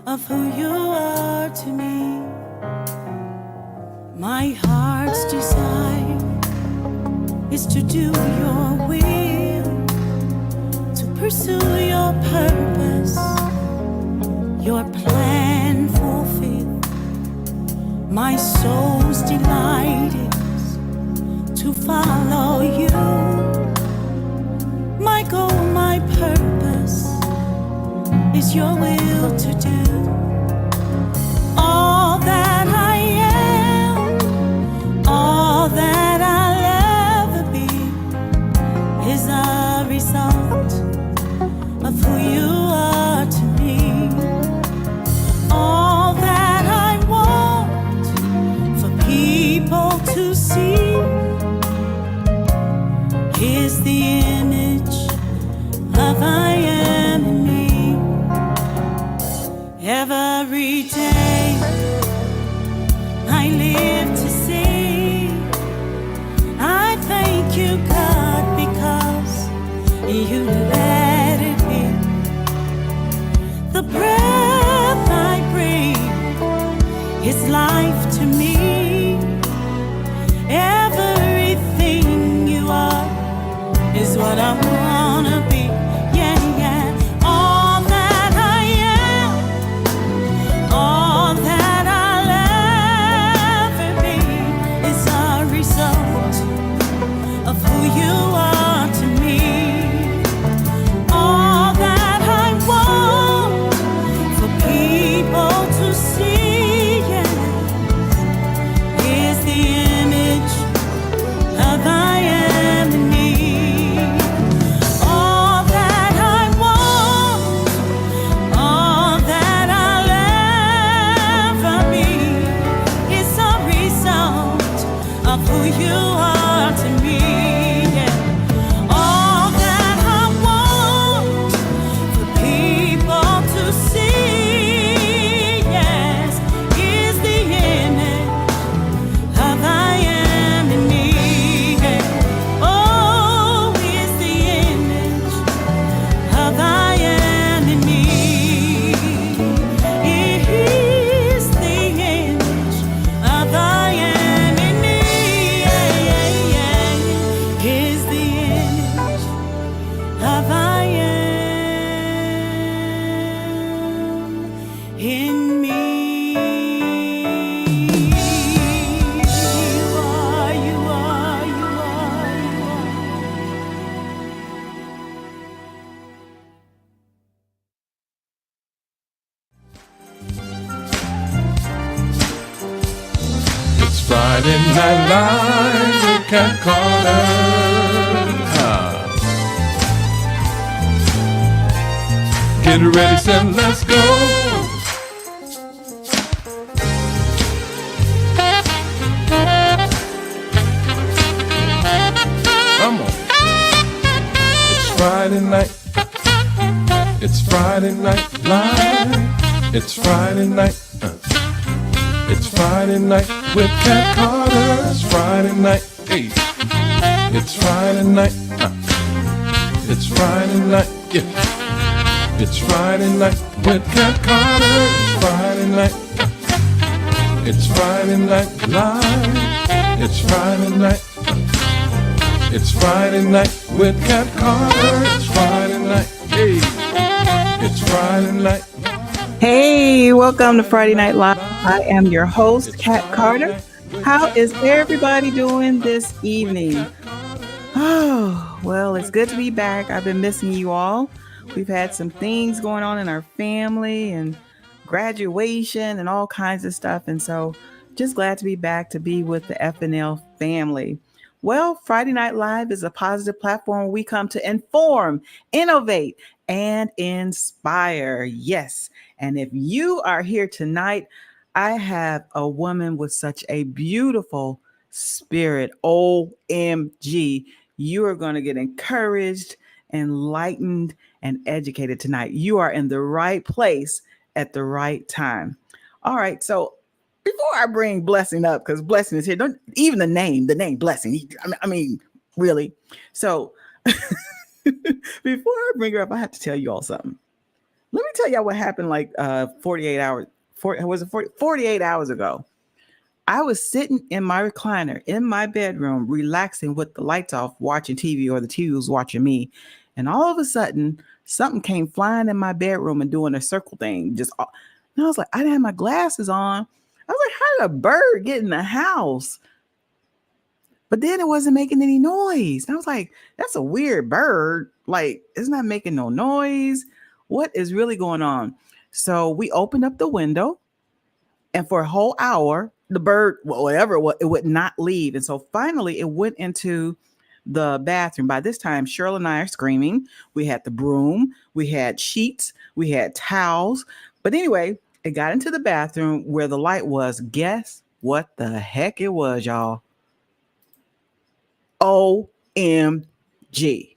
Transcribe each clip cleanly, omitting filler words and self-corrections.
of who you are to me. My heart's desire is to do your will, to pursue your purpose, your plan fulfilled. My soul's delight is to follow you. My goal, my purpose is your will to do. All that I am, all that I'll ever be is a result of who you are to me. All that I want for people to see is the image of I am in me. Every day I live to see. I thank you, God, because you let it be. The breath I breathe is life to me. Everything you are is what I wanna be. Yeah, yeah. All that I am, all that I'll ever be is a result of who you are to me. All that I want for people to see, yeah, is the image of I am in me. All that I want, all that I'll ever be is a result of who you are to me. Yeah. All that I want for people to see, yes, is the image of I am in me. Yeah. Oh, is the image of I am in me. Is the image of I am in me. Yeah, yeah, yeah. Is the image of I am in me. You are, you are, you are, you are. It's Friday Night Live with Cat Carter. Get ready, set, let's go. Come on. It's Friday night. It's Friday Night Live. It's Friday night. It's Friday night with Cat Carter. It's Friday night. Hey. It's Friday night. It's Friday night. Yeah. It's Friday night with Cat Carter. It's Friday night. It's Friday night live. It's Friday night. It's Friday night with Cat Carter. It's Friday night. Hey. It's Friday night. Hey, welcome to Friday Night Live. I am your host, Kat Carter. How is everybody doing this evening? Oh, well, it's good to be back. I've been missing you all. We've had some things going on in our family and graduation and all kinds of stuff. And so just glad to be back to be with the FNL family. Well, Friday Night Live is a positive platform where we come to inform, innovate, and inspire. Yes. And if you are here tonight, I have a woman with such a beautiful spirit. OMG. You are going to get encouraged, enlightened, and educated tonight. You are in the right place at the right time. All right. So before I bring Blessing up, because Blessing is here, don't even the name Blessing. I mean, really. So before I bring her up, I have to tell you all something. Let me tell y'all what happened like 48 hours. Was it 48 hours ago? I was sitting in my recliner in my bedroom, relaxing with the lights off, watching TV, or the TV was watching me. And all of a sudden, something came flying in my bedroom and doing a circle thing. And I was like, I didn't have my glasses on. I was like, how did a bird get in the house? But then it wasn't making any noise. And I was like, that's a weird bird. Like, it's not making no noise. What is really going on? So we opened up the window, and for a whole hour, the bird, whatever it was, it would not leave. And so finally, it went into the bathroom. By this time, Cheryl and I are screaming. We had the broom, we had sheets, we had towels. But anyway, it got into the bathroom where the light was. Guess what the heck it was, y'all? OMG.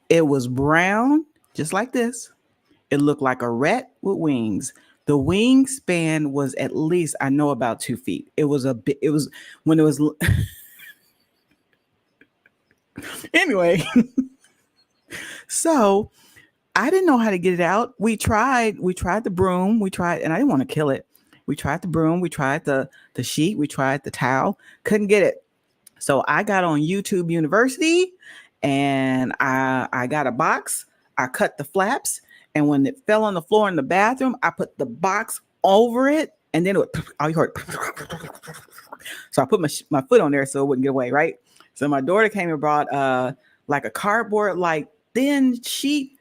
It was brown, just like this. It looked like a rat with wings. The wingspan was at least, I know, about 2 feet. It was a bit, it was when it was, anyway. So I didn't know how to get it out. We tried the broom, and I didn't want to kill it. We tried the broom, we tried the sheet, we tried the towel, couldn't get it. So I got on YouTube University, and I got a box. I cut the flaps, and when it fell on the floor in the bathroom, I put the box over it, and then all you heard. So I put my foot on there so it wouldn't get away, right? So my daughter came and brought like a cardboard like thin sheet,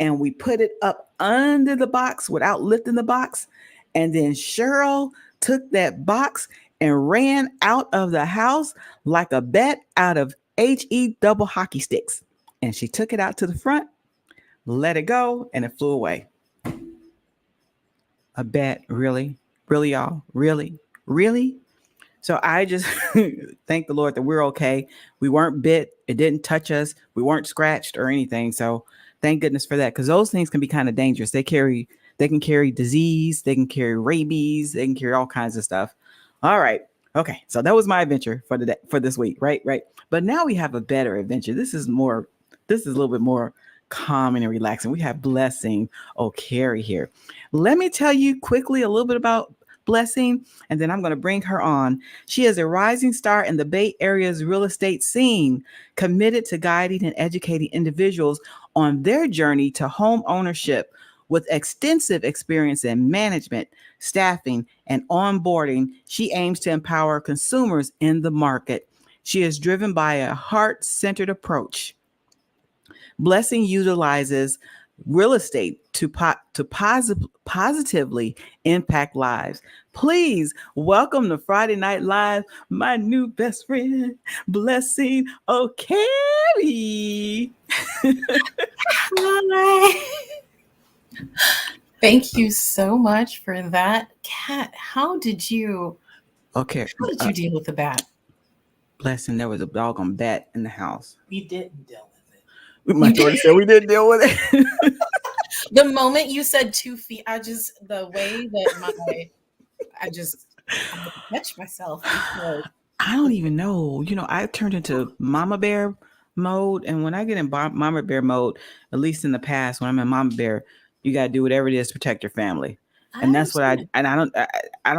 and we put it up under the box without lifting the box. And then Cheryl took that box and ran out of the house like a bat out of HE double hockey sticks. And she took it out to the front, let it go, and it flew away. A bat, really? Really, y'all? Really? Really? So I just thank the Lord that we're okay. We weren't bit. It didn't touch us. We weren't scratched or anything. So thank goodness for that, because those things can be kind of dangerous. They can carry disease. They can carry rabies. They can carry all kinds of stuff. All right. Okay. So that was my adventure for the day, for this week. Right. But now we have a better adventure. This is a little bit more calm and relaxing. We have Blessing Okere here. Let me tell you quickly a little bit about Blessing, and then I'm going to bring her on. She is a rising star in the Bay Area's real estate scene, committed to guiding and educating individuals on their journey to home ownership. With extensive experience in management, staffing, and onboarding, she aims to empower consumers in the market. She is driven by a heart-centered approach. Blessing utilizes real estate to positively impact lives. Please welcome to Friday Night Live, my new best friend, Blessing Okere. Hi. Thank you so much for that, Kat. How did you deal with the bat? Blessing, there was a doggone bat in the house. We didn't deal with it. My daughter said we didn't deal with it. The moment you said 2 feet, I catch myself. I don't even know. I turned into mama bear mode. And when I get in mama bear mode, at least in the past, when I'm in mama bear, you got to do whatever it is to protect your family. And that's what I don't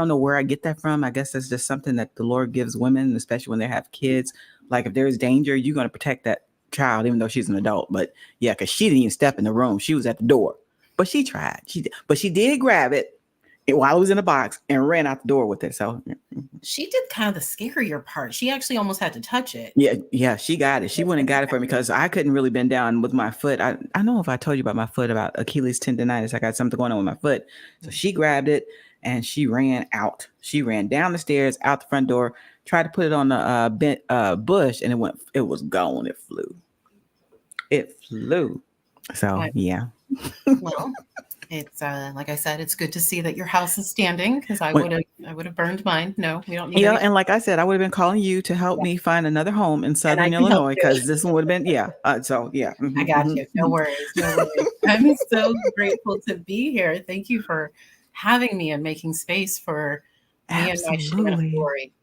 know where I get that from. I guess that's just something that the Lord gives women, especially when they have kids. Like if there's danger, you're going to protect that child, even though she's an adult. But yeah, because she didn't even step in the room. She was at the door, but she tried. But she did grab it while it was in a box and ran out the door with it. So she did kind of the scarier part. She actually almost had to touch it. Yeah, she got it. She went and got it for me because I couldn't really bend down with my foot. I don't know if I told you about my foot, about Achilles tendonitis. I got something going on with my foot. So she grabbed it and she ran out. She ran down the stairs, out the front door, tried to put it on the bush, and it was gone. It flew. So yeah. Well, it's like I said, it's good to see that your house is standing, because I would have burned mine. No, we don't need. Yeah, and like I said, I would have been calling you to help me find another home in Southern Illinois, because this one would have been so yeah. I got you. No worries. I'm so grateful to be here. Thank you for having me and making space for Me and my shitting on a Absolutely. story.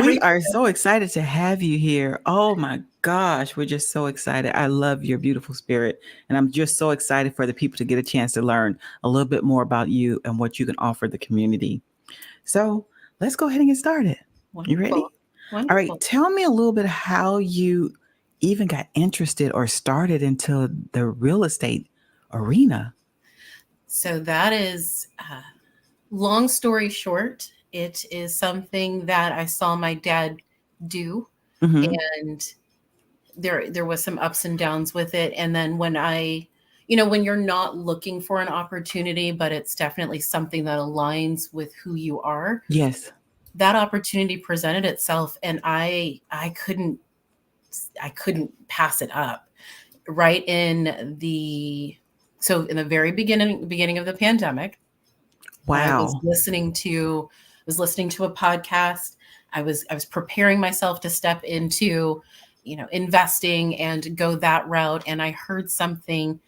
We are so excited to have you here. Oh my gosh, we're just so excited. I love your beautiful spirit. And I'm just so excited for the people to get a chance to learn a little bit more about you and what you can offer the community. So let's go ahead and get started. You ready? Wonderful. All right. Wonderful. Tell me a little bit how you even got interested or started into the real estate arena. So that is, long story short, it is something that I saw my dad do, Mm-hmm. and there was some ups and downs with it. And then when you're not looking for an opportunity, but it's definitely something that aligns with who you are, Yes. that opportunity presented itself, and I couldn't pass it up. Right in the in the very beginning of the pandemic, I was Wow. listening to a podcast. I was preparing myself to step into, investing and go that route. And I heard something.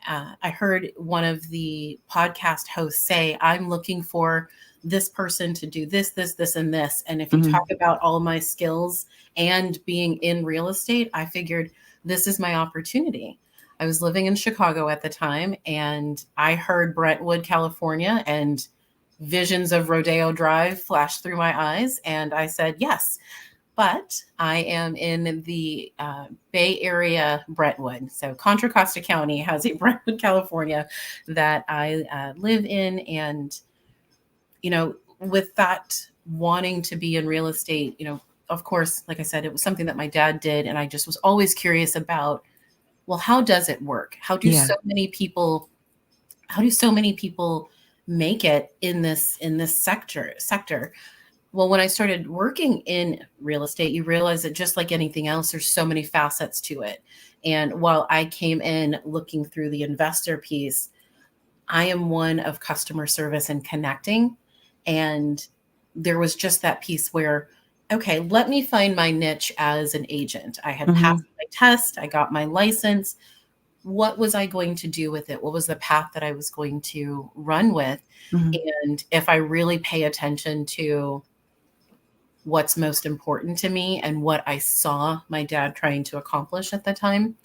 I heard one of the podcast hosts say, "I'm looking for this person to do this, this, this, and this." And if you Mm-hmm. talk about all my skills and being in real estate, I figured this is my opportunity. I was living in Chicago at the time, and I heard Brentwood, California, and visions of Rodeo Drive flashed through my eyes. And I said, yes, but I am in the Bay Area, Brentwood. So Contra Costa County has a Brentwood, California that I live in. And, with that wanting to be in real estate, of course, like I said, it was something that my dad did. And I just was always curious about, well, how does it work? Yeah. How do so many people make it in this sector? Well, when I started working in real estate, you realize that just like anything else, there's so many facets to it. And while I came in looking through the investor piece, I am one of customer service and connecting. And there was just that piece where, okay, let me find my niche as an agent. I had Mm-hmm. passed my test, I got my license. What was I going to do with it? What was the path that I was going to run with? Mm-hmm. And if I really pay attention to what's most important to me and what I saw my dad trying to accomplish at the time,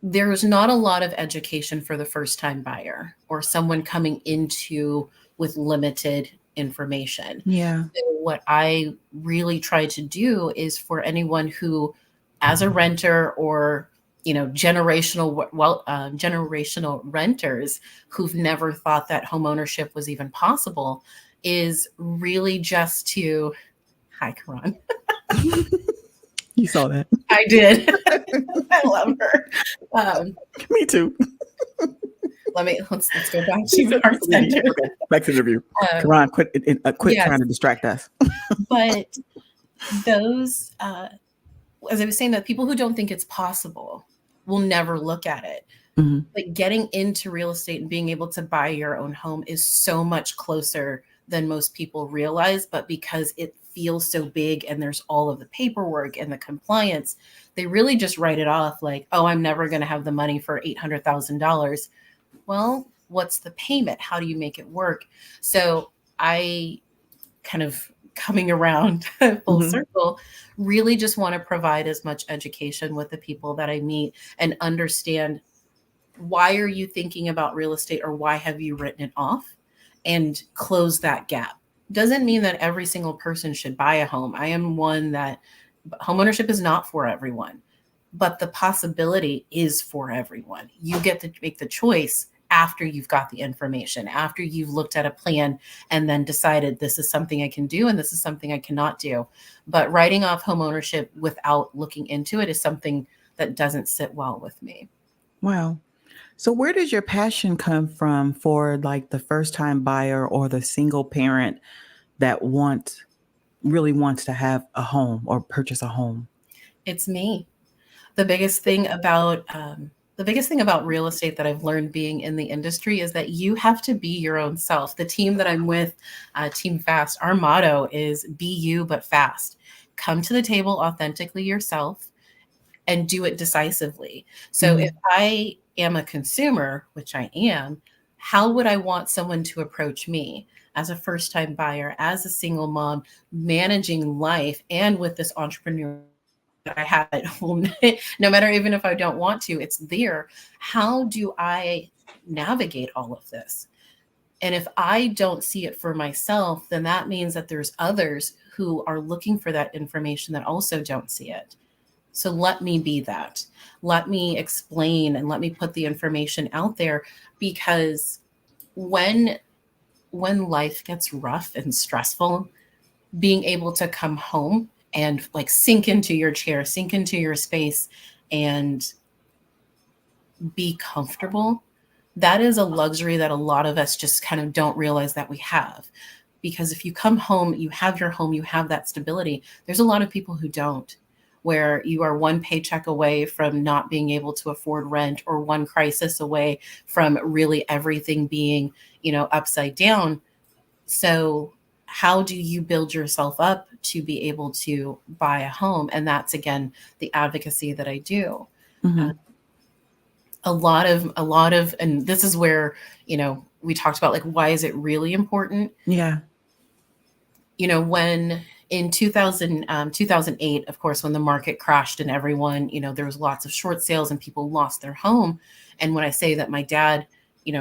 there's not a lot of education for the first time buyer or someone coming into with limited information. Yeah. So what I really try to do is for anyone who, as a renter or generational renters who've never thought that home ownership was even possible, is really just to, hi, Karan. You saw that. I did. I love her. Me too. Let's go back to Heart Center. Okay, back to the interview. Um, Karan, quit yes. trying to distract us. But those, as I was saying, that people who don't think it's possible will never look at it. Mm-hmm. But getting into real estate and being able to buy your own home is so much closer than most people realize. But because it feels so big and there's all of the paperwork and the compliance, they really just write it off like, oh, I'm never going to have the money for $800,000. Well, what's the payment? How do you make it work? So I kind of coming around full Mm-hmm. circle, really just want to provide as much education with the people that I meet and understand, why are you thinking about real estate or why have you written it off, and close that gap. Doesn't mean that every single person should buy a home. I am one that homeownership is not for everyone, but the possibility is for everyone. You get to make the choice after you've got the information, after you've looked at a plan and then decided this is something I can do and this is something I cannot do. But writing off home ownership without looking into it is something that doesn't sit well with me. Wow. So where does your passion come from for like the first time buyer or the single parent that really wants to have a home or purchase a home? It's me. The biggest thing about real estate that I've learned being in the industry is that you have to be your own self. The team that I'm with, Team Fast, our motto is be you, but fast. Come to the table authentically yourself and do it decisively. So if I am a consumer, which I am, how would I want someone to approach me as a first-time buyer, as a single mom, managing life, and with this entrepreneur that I have at home, no matter even if I don't want to, it's there. How do I navigate all of this? And if I don't see it for myself, then that means that there's others who are looking for that information that also don't see it. So let me be that. Let me explain and let me put the information out there, because when life gets rough and stressful, being able to come home and like sink into your chair, sink into your space, and be comfortable, that is a luxury that a lot of us just kind of don't realize that we have. Because if you come home, you have your home, you have that stability. There's a lot of people who don't, where you are one paycheck away from not being able to afford rent, or one crisis away from really everything being, upside down. So how do you build yourself up to be able to buy a home? And that's, again, the advocacy that I do. Mm-hmm. A lot of, and this is where, we talked about, like, why is it really important? Yeah. When in 2008, of course, when the market crashed and everyone, there was lots of short sales and people lost their home. And when I say that my dad,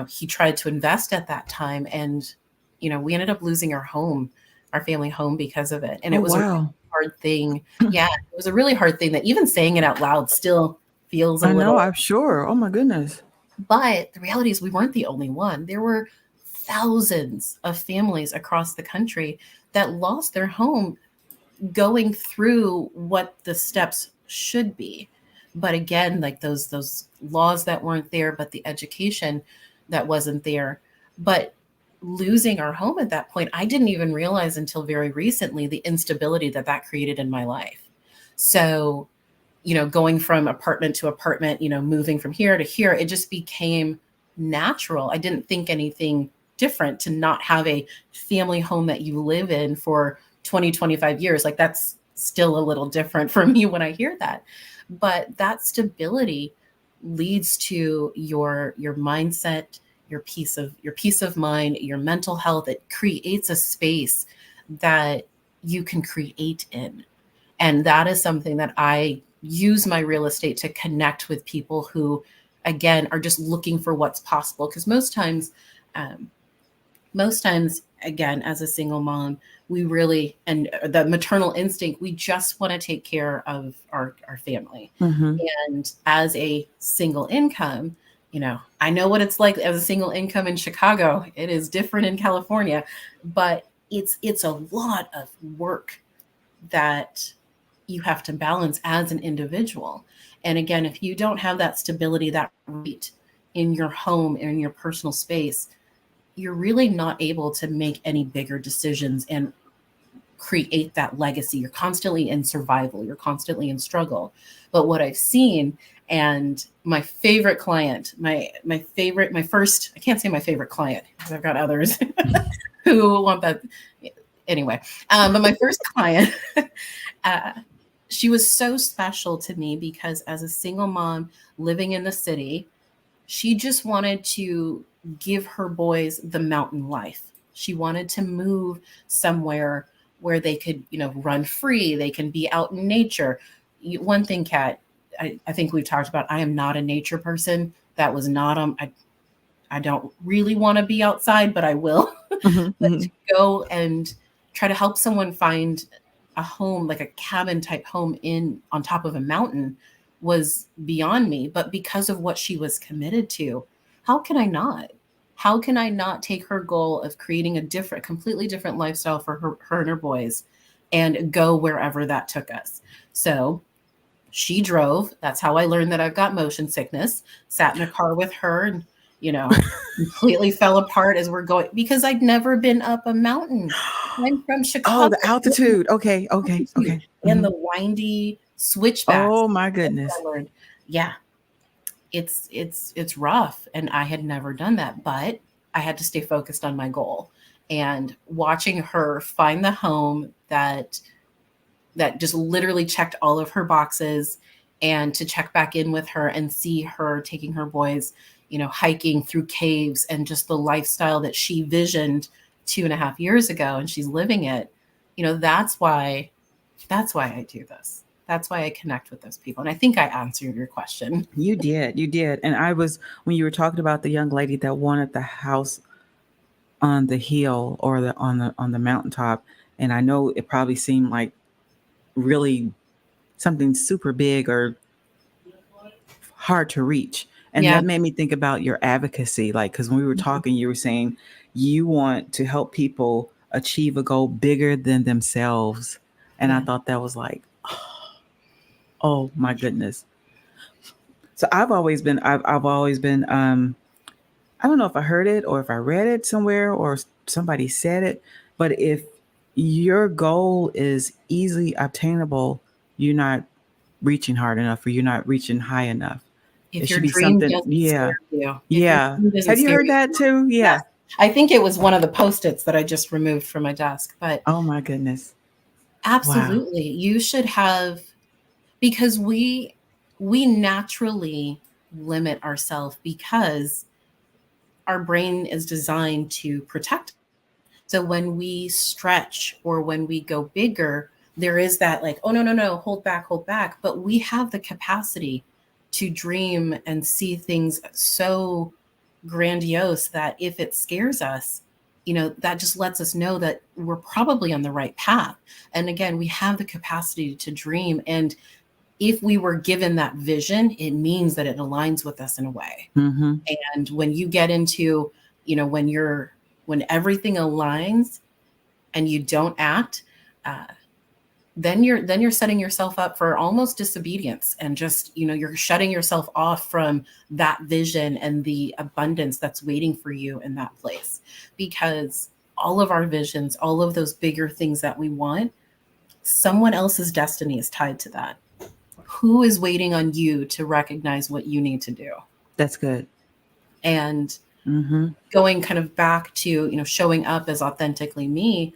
he tried to invest at that time, and, we ended up losing our family home, because of it. And it was a really hard thing. Yeah, it was a really hard thing that even saying it out loud still feels a little. I know, I'm sure. Oh my goodness. But the reality is we weren't the only one. There were thousands of families across the country that lost their home going through what the steps should be. But again, like those laws that weren't there, but the education that wasn't there. But losing our home at that point, I didn't even realize until very recently the instability that created in my life. So, going from apartment to apartment, moving from here to here, it just became natural. I didn't think anything different to not have a family home that you live in for 20, 25 years. Like, that's still a little different for me when I hear that. But that stability leads to your mindset, your peace of mind, your mental health. It creates a space that you can create in. And that is something that I use my real estate to connect with people who, again, are just looking for what's possible. Because most times, again, as a single mom, we really, and the maternal instinct, we just want to take care of our family. Mm-hmm. And as a single income, I know what it's like as a single income in Chicago. It is different in California, but it's a lot of work that you have to balance as an individual. And again, if you don't have that stability, that rate in your home and in your personal space, you're really not able to make any bigger decisions and create that legacy. You're constantly in survival. You're constantly in struggle. But what I've seen, and my favorite client, my first, I can't say my favorite client because I've got others who want that. Anyway, but my first client, she was so special to me because as a single mom living in the city, she just wanted to give her boys the mountain life. She wanted to move somewhere where they could, run free. They can be out in nature. One thing, Kat, I think we've talked about, I am not a nature person. That was not, I don't really want to be outside, but I will. Mm-hmm. But to go and try to help someone find a home, like a cabin type home on top of a mountain, was beyond me. But because of what she was committed to, how can I not? How can I not take her goal of creating a completely different lifestyle for her and her boys and go wherever that took us? So she drove. That's how I learned that I've got motion sickness. Sat in a car with her and, completely fell apart as we're going, because I'd never been up a mountain. I'm from Chicago. Oh, the altitude. Okay. And Mm-hmm. the windy switchbacks. Oh my goodness. Yeah. It's rough. And I had never done that, but I had to stay focused on my goal. And watching her find the home that just literally checked all of her boxes, and to check back in with her and see her taking her boys, hiking through caves and just the lifestyle that she visioned 2.5 years ago, and she's living it. That's why I do this. That's why I connect with those people. And I think I answered your question. You did. And when you were talking about the young lady that wanted the house on the hill or on the mountaintop, and I know it probably seemed like really something super big or hard to reach. And Yeah. that made me think about your advocacy. Like, because when we were talking, you were saying you want to help people achieve a goal bigger than themselves. And I Yeah. thought that was like, oh my goodness. So I've always been, I don't know if I heard it or if I read it somewhere or somebody said it, but if your goal is easily obtainable, you're not reaching hard enough or you're not reaching high enough. It If your should be dream something. doesn't Yeah. scare you, if your Yeah. dream doesn't Have you scare heard you, that too? yes. Yeah. I think it was one of the Post-its that I just removed from my desk, but Oh my goodness. Wow. absolutely, you should have, because we naturally limit ourselves because our brain is designed to protect. So when we stretch or when we go bigger, there is that like, oh, no, no, no, hold back, hold back. But we have the capacity to dream and see things so grandiose that if it scares us, that just lets us know that we're probably on the right path. And again, we have the capacity to dream. And if we were given that vision, it means that it aligns with us in a way. Mm-hmm. And when you get into, when everything aligns and you don't act, then you're setting yourself up for almost disobedience, and just, you're shutting yourself off from that vision and the abundance that's waiting for you in that place. Because all of our visions, all of those bigger things that we want, someone else's destiny is tied to that. Who is waiting on you to recognize what you need to do? That's good. And Mm-hmm. going kind of back to, showing up as authentically me,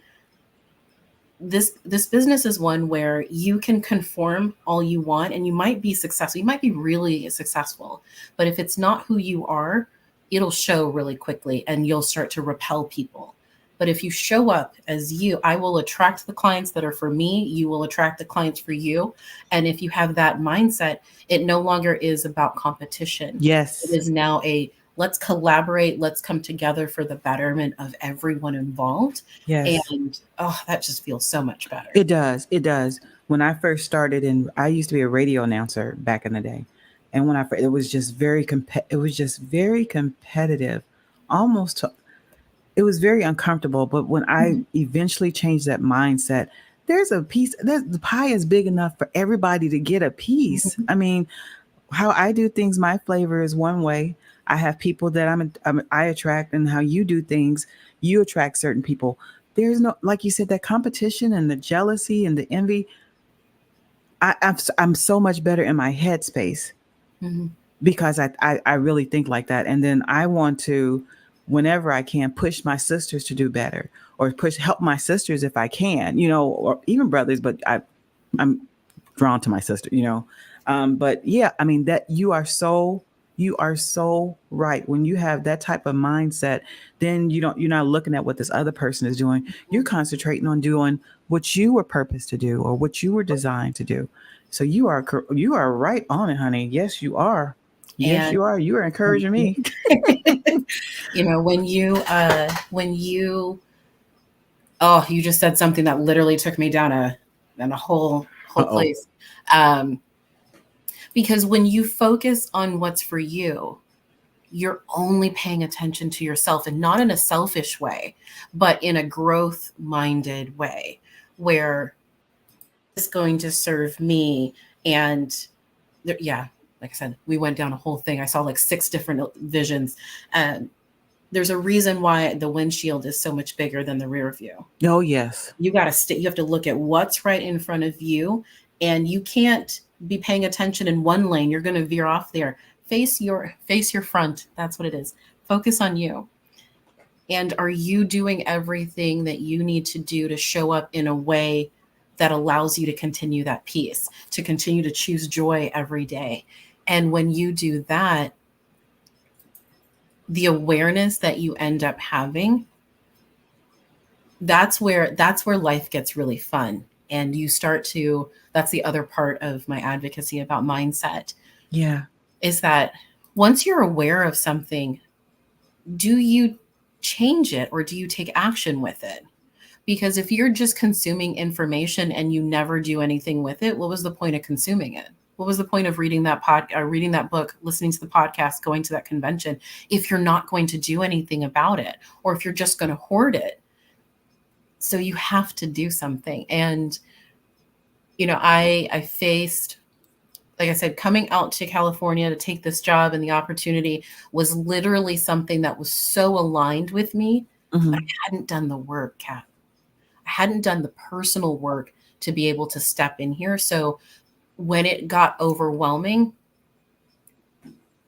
this business is one where you can conform all you want and you might be successful. You might be really successful, but if it's not who you are, it'll show really quickly and you'll start to repel people. But if you show up as you, I will attract the clients that are for me. You will attract the clients for you. And if you have that mindset, it no longer is about competition. Yes. It is now let's collaborate. Let's come together for the betterment of everyone involved. Yes. And that just feels so much better. It does. It does. When I first started, and I used to be a radio announcer back in the day, and when it was just it was just very competitive, almost. It was very uncomfortable. But when I eventually changed that mindset, there's a piece. The pie is big enough for everybody to get a piece. I mean, how I do things, my flavor is one way. I have people that I attract, and how you do things, you attract certain people. There's no, like you said, that competition and the jealousy and the envy. I'm so much better in my headspace because I really think like that. And then I want to, whenever I can, push my sisters to do better, or help my sisters if I can, or even brothers, but I'm drawn to my sister, but yeah, I mean, that you are so right. When you have that type of mindset, then you're not looking at what this other person is doing. You're concentrating on doing what you were purposed to do or what you were designed to do. So you are right on it, honey. Yes, you are. Yes, And you are. You are encouraging me. when you you just said something that literally took me down a whole place. Because when you focus on what's for you, you're only paying attention to yourself, and not in a selfish way, but in a growth minded way where it's going to serve me. And like I said, we went down a whole thing. I saw like 6 different visions. And there's a reason why the windshield is so much bigger than the rear view. Oh, yes. You have to look at what's right in front of you, and you can't be paying attention in one lane. You're going to veer off there. Face your front. That's what it is. Focus on you. And are you doing everything that you need to do to show up in a way that allows you to continue that peace, to continue to choose joy every day? And when you do that, the awareness that you end up having, that's where life gets really fun. And you start to, that's the other part of my advocacy about mindset. Yeah. Is that once you're aware of something, do you change it or do you take action with it? Because if you're just consuming information and you never do anything with it, what was the point of consuming it? What was the point of reading that reading that book, listening to the podcast, going to that convention, if you're not going to do anything about it, or if you're just going to hoard it? So you have to do something. And, you know, I faced, like I said, coming out to California to take this job, and the opportunity was literally something that was so aligned with me. Mhm. But I hadn't done the work, Kat. I hadn't done the personal work to be able to step in here. So when it got overwhelming,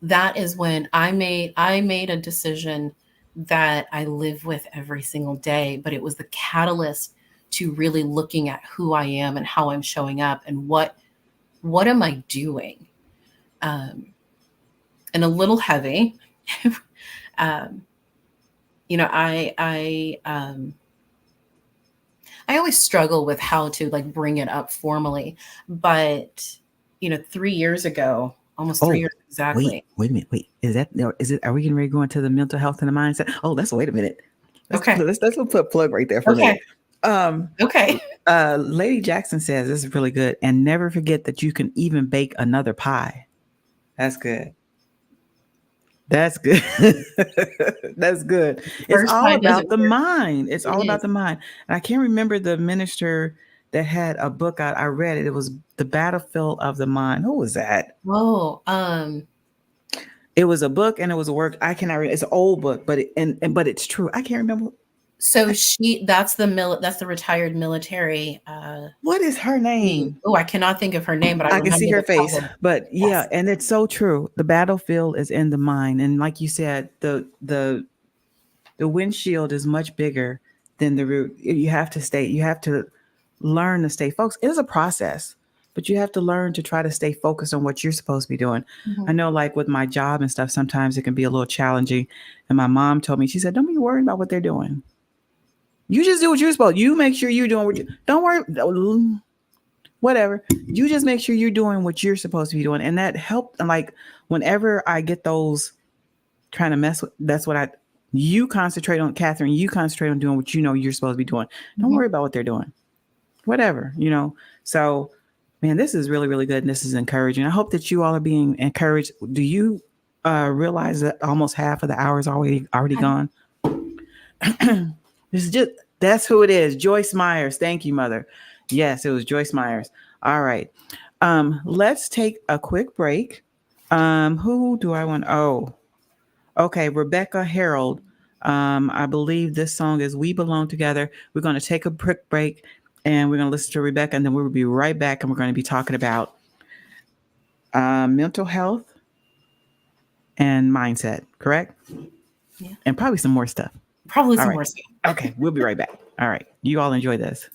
that is when I made a decision that I live with every single day. But it was the catalyst to really looking at who I am and how I'm showing up and what am I doing? And a little heavy. You know, I always struggle with how to like bring it up formally, but you know, 3 years ago, almost 3 years exactly. Wait a minute. Wait, is it? Are we getting ready to go into the mental health and the mindset? Oh, wait a minute. Let's put a plug right there for a minute. Okay. Lady Jackson says this is really good, and never forget that you can even bake another pie. That's good. That's good. That's good. It's all about the mind. It's all about the mind. And I can't remember the minister that had a book out. I read it. It was The Battlefield of the Mind. Who was that? Oh, it was a book and it was a work. I cannot read. It's an old book, but but it's true. I can't remember. So that's the retired military. What is her name? Oh, I cannot think of her name, but I can see her face. title. But yeah, and it's so true. The battlefield is in the mind, and like you said, the windshield is much bigger than the route. You have to learn to stay focused. It is a process, but you have to learn to try to stay focused on what you're supposed to be doing. Mm-hmm. I know, like with my job and stuff, sometimes it can be a little challenging. And my mom told me, she said, "Don't be worried about what they're doing. You just do what you're supposed to. You make sure you're doing what you don't worry. Whatever. You just make sure you're doing what you're supposed to be doing." And that helped. And like whenever I get those trying to mess with, that's what you concentrate on, Catherine. You concentrate on doing what you know you're supposed to be doing. Don't worry about what they're doing. Whatever, you know. So, man, this is really, really good. And this is encouraging. I hope that you all are being encouraged. Do you realize that almost half of the hour is already gone? That's who it is. Joyce Myers. Thank you, Mother. Yes, it was Joyce Myers. All right. Let's take a quick break. Who do I want? Oh, okay. Rebecca Harold. I believe this song is We Belong Together. We're going to take a quick break and we're going to listen to Rebecca, and then we'll be right back. And we're going to be talking about mental health and mindset, correct? Yeah. And probably some more stuff. Probably some more stuff. Okay, we'll be right back. All right. You all enjoy this.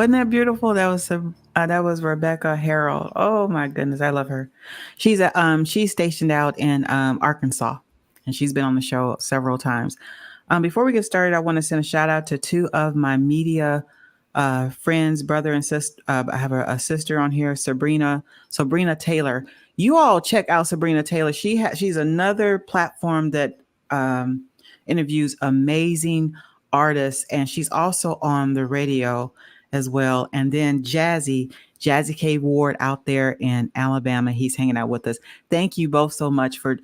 Wasn't that beautiful? That was Rebecca Harrell. Oh my goodness, I love her. She's stationed out in Arkansas, and she's been on the show several times. Before we get started, I want to send a shout out to two of my media friends, brother and sister. I have a sister on here, Sabrina Taylor. You all check out Sabrina Taylor. She's another platform that um, interviews amazing artists, and she's also on the radio as well. And then Jazzy K Ward out there in Alabama, he's hanging out with us. Thank you both so much for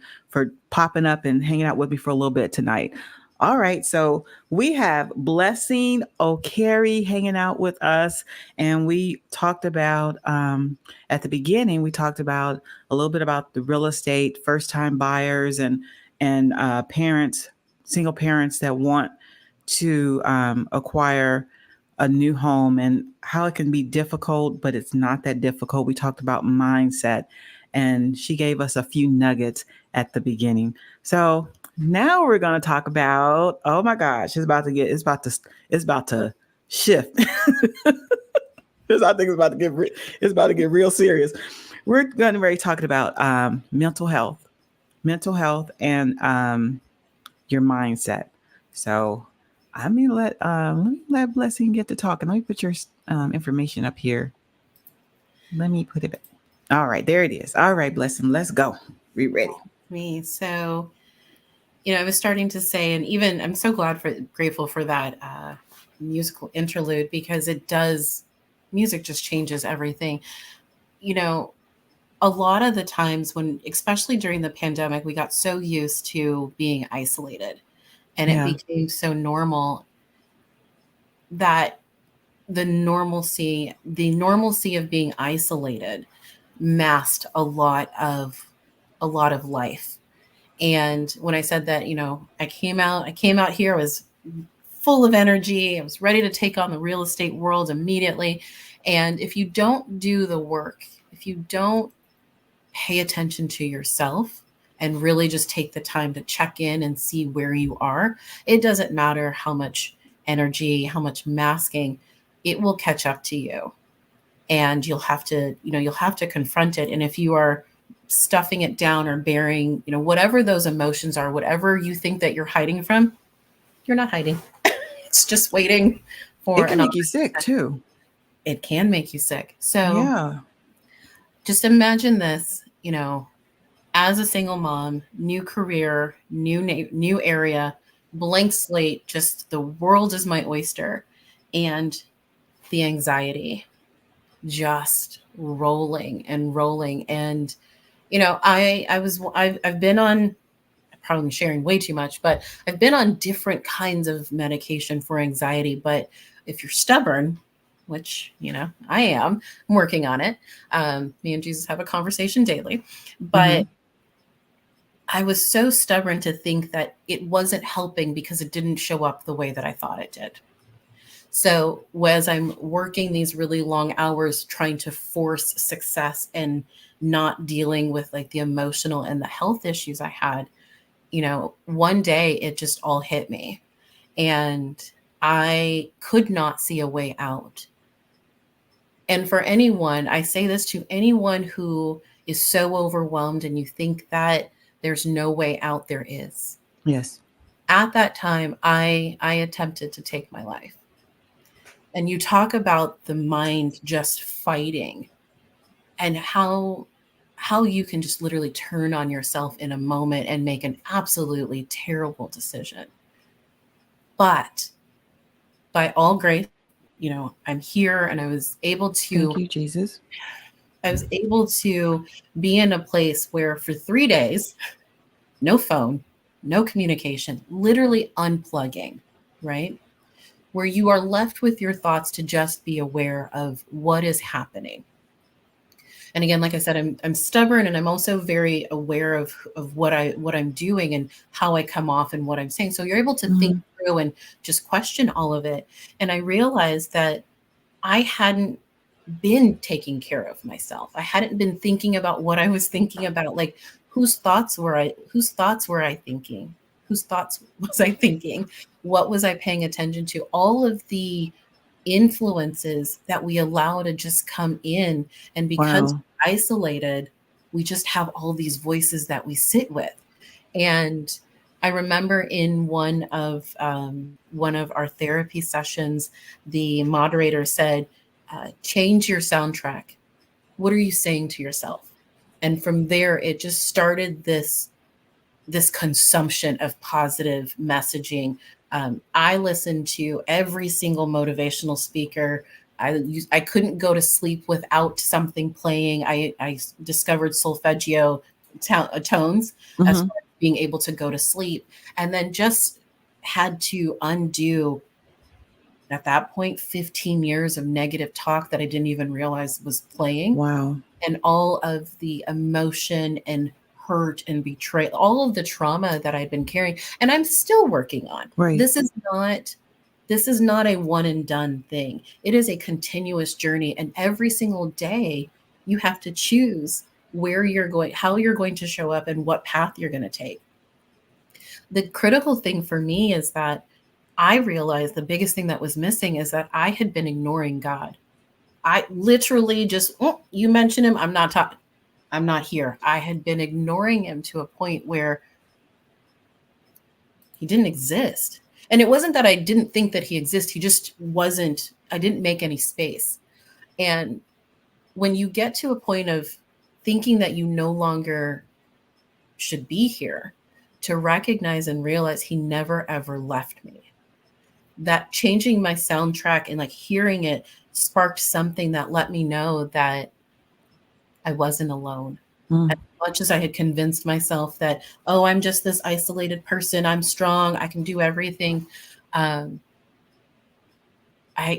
popping up and hanging out with me for a little bit tonight. All right, so we have Blessing Okere hanging out with us, and we talked about at the beginning. We talked about a little bit about the real estate, first time buyers, and parents, single parents that want to acquire a new home and how it can be difficult, but it's not that difficult. We talked about mindset, and she gave us a few nuggets at the beginning. So now we're going to talk about, oh my gosh, it's about to shift. I think it's about to get real serious. We're going to be talking about mental health, and your mindset. So let me let Blessing get to talking. Let me put your information up here. Let me put it back. All right, there it is. All right, Blessing, let's go. We ready? Me. So, I was starting to say, and even I'm so grateful for that musical interlude, because music just changes everything. A lot of the times especially during the pandemic, we got so used to being isolated, and it became so normal that the normalcy of being isolated masked a lot of life. And when I said that, I came out here, I was full of energy. I was ready to take on the real estate world immediately. And if you don't do the work, if you don't pay attention to yourself and really just take the time to check in and see where you are, it doesn't matter how much energy, how much masking, it will catch up to you. And you'll have to confront it. And if you are stuffing it down or bearing, whatever those emotions are, whatever you think that you're hiding from, you're not hiding. It's just waiting for it can make you sick too. It can make you sick. So yeah, just imagine this, as a single mom, new career, new area, blank slate, just the world is my oyster, and the anxiety just rolling and rolling. And I've been on, probably sharing way too much, but I've been on different kinds of medication for anxiety. But if you're stubborn, which I am, I'm working on it. Me and Jesus have a conversation daily, but I was so stubborn to think that it wasn't helping because it didn't show up the way that I thought it did. So as I'm working these really long hours trying to force success and not dealing with like the emotional and the health issues I had, one day it just all hit me, and I could not see a way out. And for anyone, I say this to anyone who is so overwhelmed and you think that there's no way out, there is. Yes. At that time, I attempted to take my life. And you talk about the mind just fighting, and how you can just literally turn on yourself in a moment and make an absolutely terrible decision. But by all grace, I'm here, and I was able to, thank you, Jesus. I was able to be in a place where for 3 days, no phone, no communication, literally unplugging, right? Where you are left with your thoughts to just be aware of what is happening. And again, like I said, I'm stubborn, and I'm also very aware of what I'm doing and how I come off and what I'm saying. So you're able to think through and just question all of it. And I realized that I hadn't been taking care of myself. I hadn't been thinking about what I was thinking about. Like, whose thoughts were I thinking? Whose thoughts was I thinking? What was I paying attention to? All of the influences that we allow to just come in. And because Wow. we're isolated, we just have all these voices that we sit with. And I remember in one of our therapy sessions, the moderator said, "Change your soundtrack. What are you saying to yourself?" And from there, it just started this consumption of positive messaging. I listened to every single motivational speaker. I couldn't go to sleep without something playing. I discovered solfeggio tones as Hmm. far as being able to go to sleep, and then just had to undo at that point 15 years of negative talk that I didn't even realize was playing, Wow. and all of the emotion and hurt and betrayal, all of the trauma that I'd been carrying and I'm still working on. Right. This is not a one and done thing. It is a continuous journey, and every single day you have to choose where you're going, how you're going to show up, and what path you're going to take. The critical thing for me is that I realized the biggest thing that was missing is that I had been ignoring God. I literally just, "Oh, you mention him, I'm not talking. I'm not here." I had been ignoring him to a point where he didn't exist. And it wasn't that I didn't think that he exists. He just wasn't, I didn't make any space. And when you get to a point of thinking that you no longer should be here, to recognize and realize he never ever left me. That changing my soundtrack and like hearing it sparked something that let me know that I wasn't alone. As Mm. much as I had convinced myself that, oh, I'm just this isolated person, I'm strong, I can do everything, um,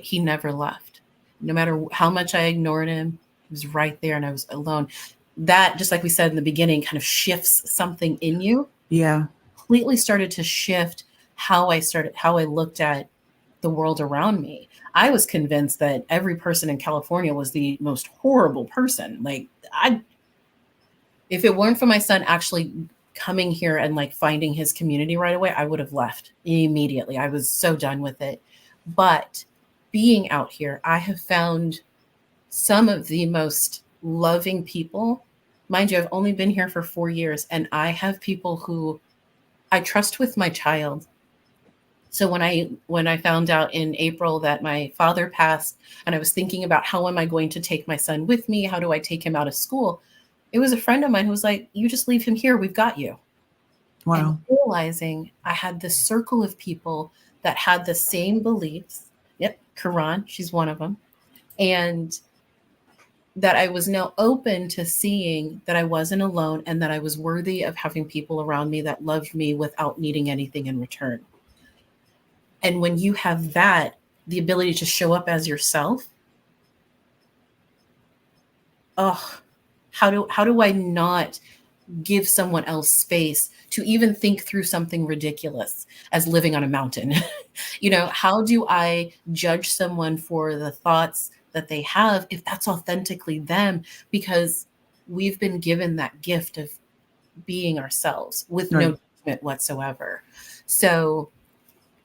he never left. No matter how much I ignored him, he was right there and I was alone. That, just like we said in the beginning, kind of shifts something in you, Yeah. completely started to shift how I looked at the world around me. I was convinced that every person in California was the most horrible person. Like, I if it weren't for my son actually coming here and like finding his community right away, I would have left immediately. I was so done with it. But being out here, I have found some of the most loving people. Mind you, I've only been here for 4 years, and I have people who I trust with my child. So when I found out in April that my father passed, and I was thinking about how am I going to take my son with me? How do I take him out of school? It was a friend of mine who was like, "You just leave him here. We've got you." And Wow. realizing I had this circle of people that had the same beliefs. Yep, Karan, she's one of them. And that I was now open to seeing that I wasn't alone and that I was worthy of having people around me that loved me without needing anything in return. And when you have that, the ability to show up as yourself, oh, how do I not give someone else space to even think through something ridiculous as living on a mountain? How do I judge someone for the thoughts that they have if that's authentically them? Because we've been given that gift of being ourselves with Right. no judgment whatsoever. So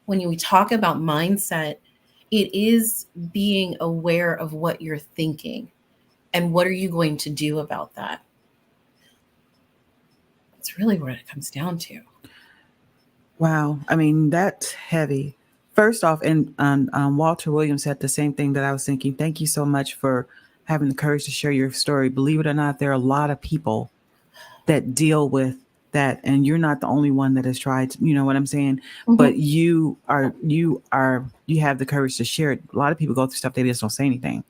when we talk about mindset, it is being aware of what you're thinking and what are you going to do about that. That's really what it comes down to. Wow. I mean, that's heavy. First off, and Walter Williams said the same thing that I was thinking. Thank you so much for having the courage to share your story. Believe it or not, there are a lot of people that deal with that, and you're not the only one that has tried to, you know what I'm saying? Mhm. But you have the courage to share it. A lot of people go through stuff, they just don't say anything.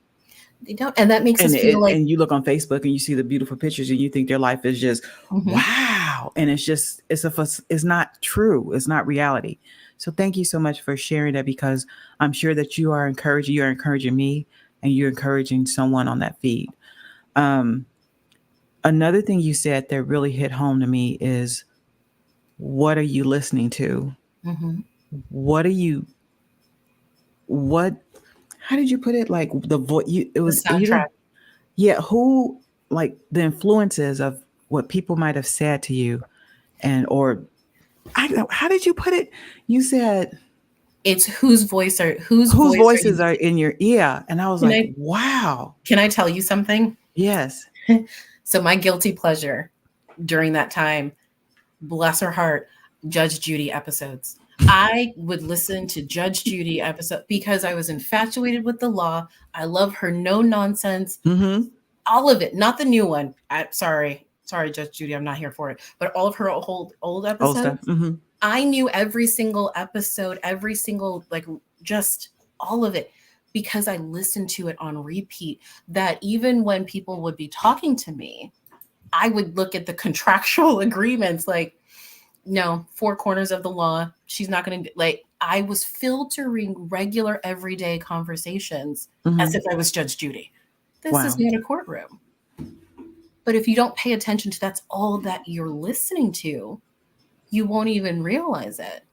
They don't, and that makes And us feel like, and you look on Facebook and you see the beautiful pictures and you think their life is just mhm. wow, and it's not true, it's not reality. So thank you so much for sharing that, because I'm sure that you're encouraging me, and you're encouraging someone on that feed. um Another thing you said that really hit home to me is, what are you listening to? Mhm. What are you what how did you put it? Like the voice, it The was you soundtrack. didn't. Yeah, who, like the influences of what people might have said to you, and or I don't know, how did you put it? You said It's whose voice Whose are voices you? are in your ear? And I was Can like, I wow. can I tell you something? Yes. So my guilty pleasure during that time, bless her heart, Judge Judy episodes. I would listen to Judge Judy episode because I was infatuated with the law. I love her no nonsense, Mm-hmm. all of it. Not the new one. Sorry, Judge Judy, I'm not here for it. But all of her old Old stuff. episodes, Mm-hmm. I knew every single episode, every single just all of it because I listened to it on repeat. That even when people would be talking to me, I would look at the contractual agreements like, no, four corners of the law. She's not going to I was filtering regular everyday conversations as Mm-hmm. if I was Judge Judy. This is Wow. not a courtroom. But if you don't pay attention to that's all that you're listening to, you won't even realize it.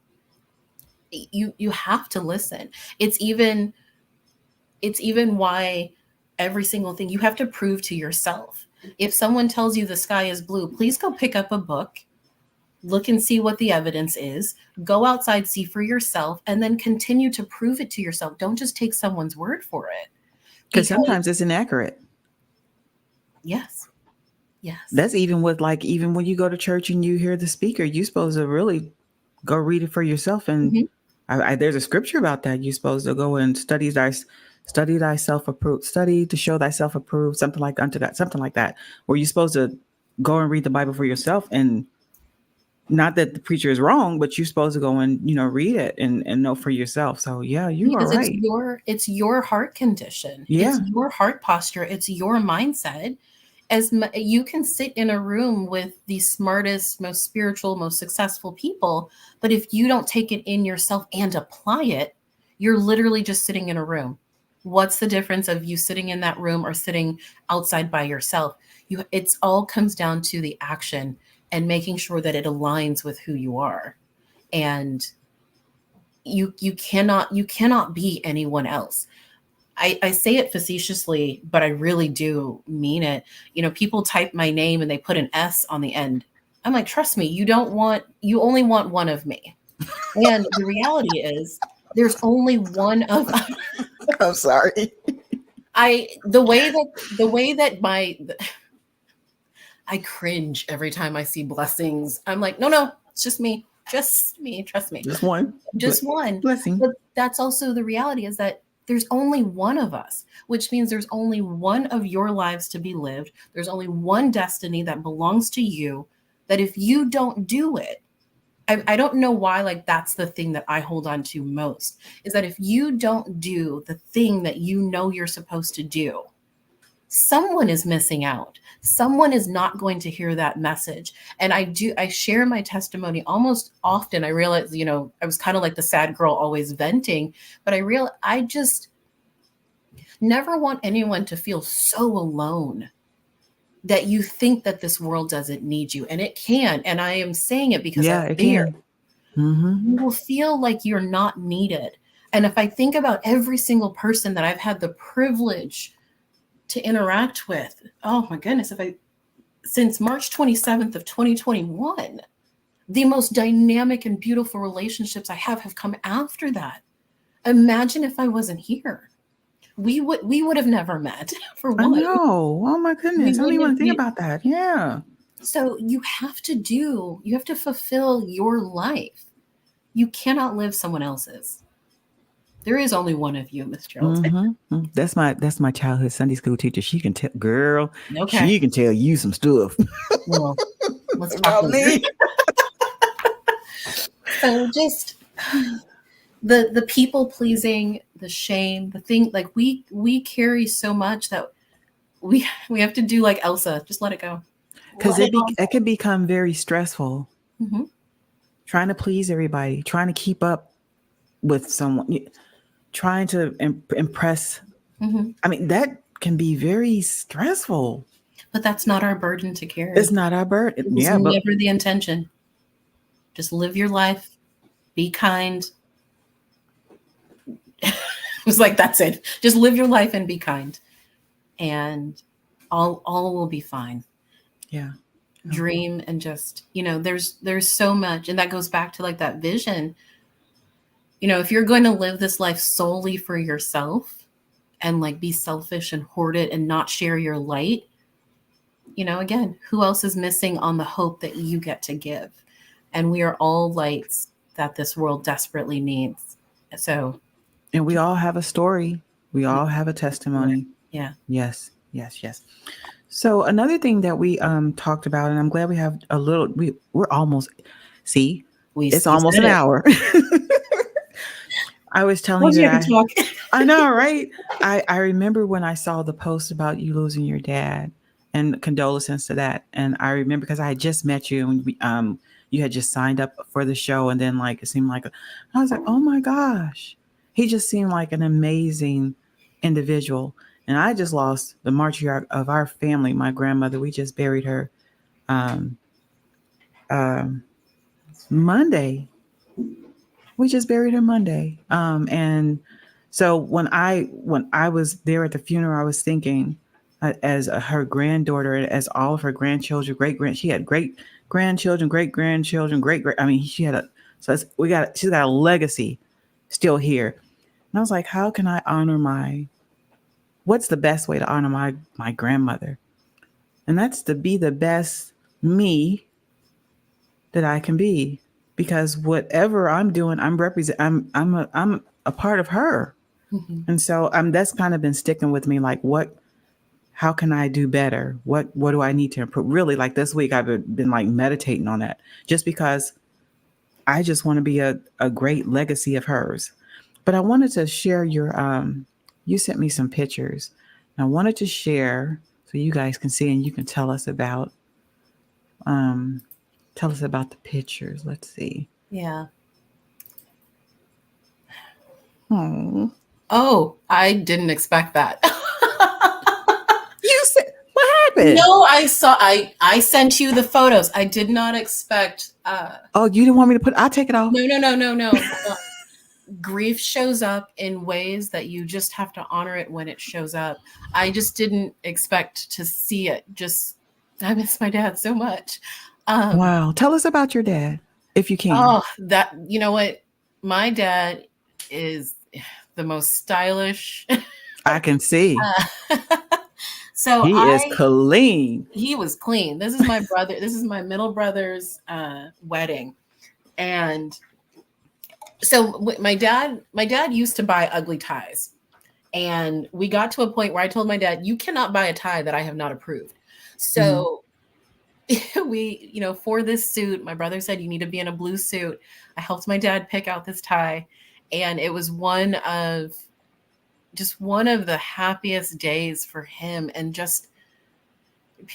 You have to listen. It's even why every single thing you have to prove to yourself. If someone tells you the sky is blue, please go pick up a book, look and see what the evidence is, go outside, see for yourself, and then continue to prove it to yourself. Don't just take someone's word for it. Because Because sometimes it's inaccurate. yes. That's even with even when you go to church and you hear the speaker, you're supposed to really go read it for yourself. And Mhm. there's a scripture about that. You're supposed to go and study thyself approved, study to show thyself approved, something like unto that, something like that, where you're supposed to go and read the Bible for yourself. And not that the preacher is wrong, but you're supposed to go and, read it and know for yourself. So yeah, you are Because right. it's your heart condition. It's Yeah. your heart posture. It's your mindset. You can sit in a room with the smartest, most spiritual, most successful people, but if you don't take it in yourself and apply it, you're literally just sitting in a room. What's the difference of you sitting in that room or sitting outside by yourself? It's all comes down to the action and making sure that it aligns with who you are. And you cannot be anyone else. I say it facetiously, but I really do mean it. People type my name and they put an S on the end. I'm like, trust me, you only want one of me. And the reality is there's only one of I'm sorry. the way that I cringe every time I see blessings. I'm like, no, it's just me. Just me, trust me. Just one. Just one. Blessing. But that's also the reality is that there's only one of us, which means there's only one of your lives to be lived. There's only one destiny that belongs to you, that if you don't do it, I don't know why, that's the thing that I hold on to most, is that if you don't do the thing that you know you're supposed to do, someone is missing out. Someone is not going to hear that message. And I share my testimony almost often. I realize, I was kind of like the sad girl always venting, but I just never want anyone to feel so alone that you think that this world doesn't need you. And it can. And I am saying it because Yeah, I'm it there. can. Mm-hmm. You will feel like you're not needed. And if I think about every single person that I've had the privilege to interact with, oh my goodness, since March 27th of 2021, the most dynamic and beautiful relationships I have come after that. Imagine if I wasn't here. We would have never met, for I one. know. Oh my goodness. I don't even want to think about that. Yeah. So you have to fulfill your life. You cannot live someone else's. There is only one of you, Miss Gerald. Mm-hmm. That's my childhood Sunday school teacher. She can tell, girl. Okay. She can tell you some stuff. Well, let's talk about me. So just the people pleasing, the shame, the thing, we carry so much that we have to do like Elsa, just let it go. Because it can become very stressful. Mm-hmm. Trying to please everybody, trying to keep up with someone, trying to impress. Mm-hmm. I mean, that can be very stressful. But that's not our burden to carry. It's not our burden. It's never the intention. Just live your life. Be kind. It was like, that's it. Just live your life and be kind. And all will be fine. Yeah. Dream and just, there's so much. And that goes back to that vision. if you're going to live this life solely for yourself and like be selfish and hoard it and not share your light, again, who else is missing on the hope that you get to give? And we are all lights that this world desperately needs. So, And we all have a story. We all have a testimony. yeah. Yes, yes, yes. So another thing that we talked about, and I'm glad we have a little. We're almost. See, it's You almost said an it. hour. I was telling Told you you I that could talk. I know, right? I remember when I saw the post about you losing your dad, and condolences to that. And I remember because I had just met you, and you had just signed up for the show, and then like it seemed like I was like, oh my gosh, he just seemed like an amazing individual. And I just lost the matriarch of our family, my grandmother. We just buried her um, um, Monday. We just buried her Monday. And so when I was there at the funeral, I was thinking, as her granddaughter, as all of her grandchildren, she had great grandchildren, great grandchildren, great. I mean, she had she's got a legacy still here. And I was like, how can I honor what's the best way to honor my grandmother? And that's to be the best me that I can be, because whatever I'm doing, I'm a part of her. Mm-hmm. And so that's kind of been sticking with me. Like, how can I do better? What do I need to improve? Really, like this week, I've been like meditating on that, just because I just want to be a great legacy of hers. But I wanted to share you sent me some pictures. And I wanted to share so you guys can see, and you can um, tell us about the pictures. Let's see. Yeah. Oh, I didn't expect that. you said, what happened? No, I sent you the photos. I did not expect. Oh, you didn't want me to I'll take it off. No. Grief shows up in ways that you just have to honor it when it shows up. I just didn't expect to see it. I miss my dad so much. Wow. Tell us about your dad, if you can. Oh, you know what? My dad is the most stylish. I can see. So he is clean. He was clean. This is my brother. This is my middle brother's wedding. And so my dad used to buy ugly ties. And we got to a point where I told my dad, you cannot buy a tie that I have not approved. So we, for this suit, my brother said, you need to be in a blue suit. I helped my dad pick out this tie. And it was one of the happiest days for him. And just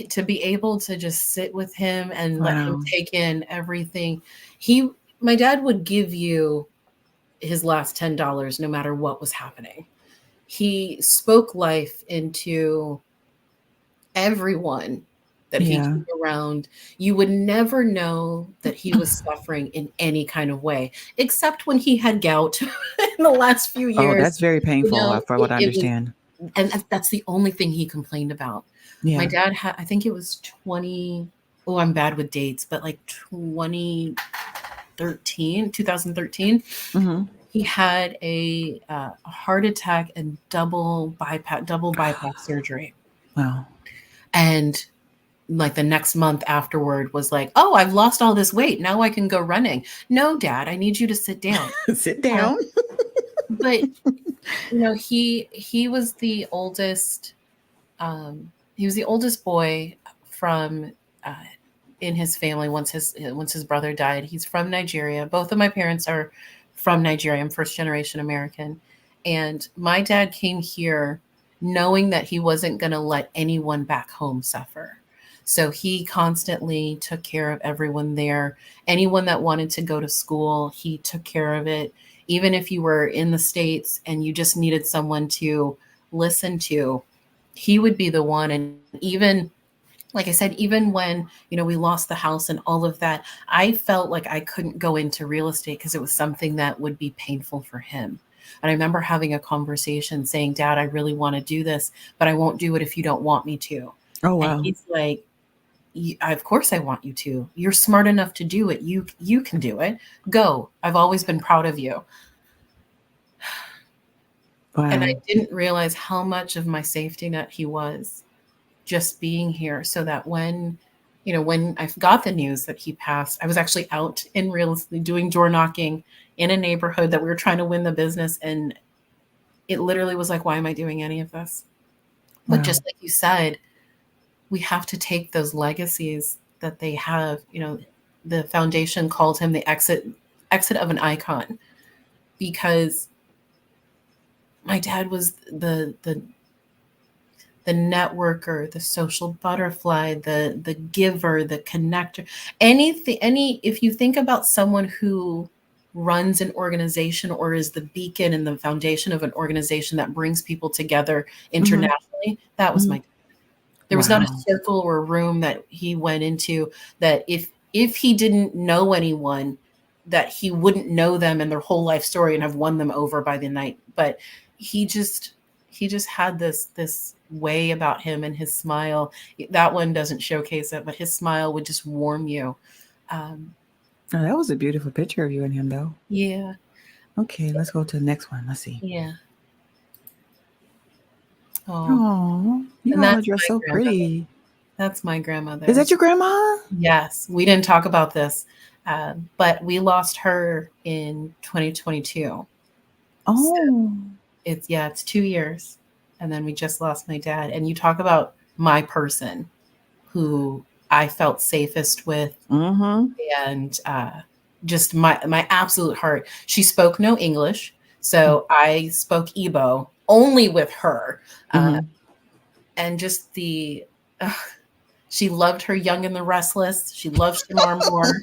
to be able to just sit with him and let him take in everything. My dad would give you his last $10 no matter what was happening. He spoke life into everyone that he came around. You would never know that he was suffering in any kind of way, except when he had gout in the last few years. Oh, that's very painful, for what I understand. And that's the only thing he complained about. Yeah. My dad had, I think it was 20. Oh, I'm bad with dates, but like 2013. Mm-hmm. He had a heart attack and double bypass surgery. Wow. And like the next month afterward was like, oh, I've lost all this weight. Now I can go running. No, Dad, I need you to sit down. Sit down. But he was the oldest. He was the oldest boy from in his family once his brother died. He's from Nigeria. Both of my parents are from Nigeria. I'm first generation American. And my dad came here knowing that he wasn't going to let anyone back home suffer. So he constantly took care of everyone there. Anyone that wanted to go to school, he took care of it. Even if you were in the States and you just needed someone to listen to, he would be the one. And even, like I said, even when, we lost the house and all of that, I felt like I couldn't go into real estate because it was something that would be painful for him. And I remember having a conversation saying, Dad, I really want to do this, but I won't do it if you don't want me to. Oh, wow. And he's like, of course I want you to. You're smart enough to do it. You can do it. Go. I've always been proud of you. Wow. And I didn't realize how much of my safety net he was, just being here, so that when I got the news that he passed, I was actually out in real estate doing door knocking in a neighborhood that we were trying to win the business. And it literally was like, why am I doing any of this? But Wow. just like you said, we have to take those legacies that they have. The foundation called him the exit of an icon, because my dad was the networker, the social butterfly, the giver, the connector. If you think about someone who runs an organization or is the beacon and the foundation of an organization that brings people together internationally, that was my dad. There was not a circle or a room that he went into that if he didn't know anyone, that he wouldn't know them and their whole life story and have won them over by the night. But he just had this way about him, and his smile. That one doesn't showcase it, but his smile would just warm you. Oh, that was a beautiful picture of you and him, though. Yeah. Okay, let's go to the next one. Let's see. Yeah. Oh, you And all that's are my so grandmother. pretty. That's my grandmother. Is that your grandma? Yes. We didn't talk about this, but we lost her in 2022. Oh. So it's 2 years. And then we just lost my dad. And you talk about my person who I felt safest with, and just my absolute heart. She spoke no English, so I spoke Igbo only with her. And just she loved her Young and the Restless. She loved Shamar Moore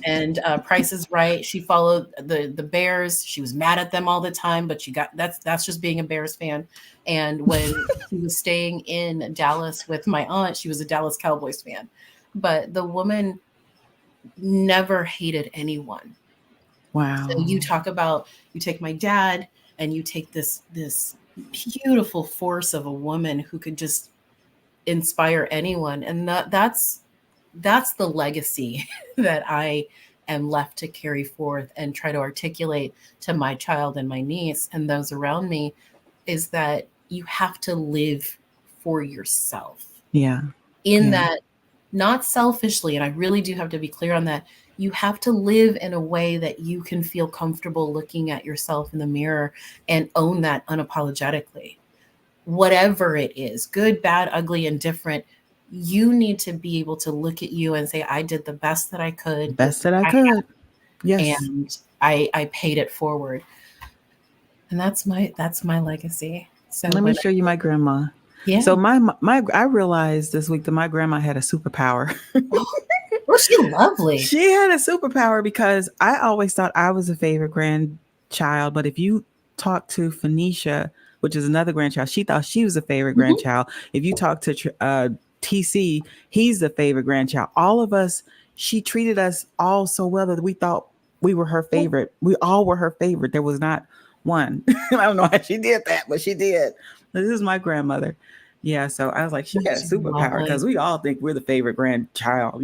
and Price is Right. She followed the Bears. She was mad at them all the time, but that's just being a Bears fan. And when she was staying in Dallas with my aunt, she was a Dallas Cowboys fan. But the woman never hated anyone. Wow. So you take my dad, and you take this beautiful force of a woman who could just inspire anyone. And that's the legacy that I am left to carry forth and try to articulate to my child and my niece and those around me, is that you have to live for yourself. Yeah. That, not selfishly, and I really do have to be clear on that. You have to live in a way that you can feel comfortable looking at yourself in the mirror and own that unapologetically. Whatever it is, good, bad, ugly, indifferent, you need to be able to look at you and say, I did the best that I could. Best that I could. Yes. And I paid it forward. And that's my legacy. So let me show you my grandma. Yeah. So I realized this week that my grandma had a superpower. Oh, she's lovely. She had a superpower, because I always thought I was a favorite grandchild. But if you talk to Phoenicia, which is another grandchild, she thought she was a favorite grandchild. If you talk to TC, he's the favorite grandchild. All of us, she treated us all so well that we thought we were her favorite. We all were her favorite. There was not one. I don't know how she did that, but she did. This is my grandmother. Yeah, so I was like, she got a superpower, because we all think we're the favorite grandchild,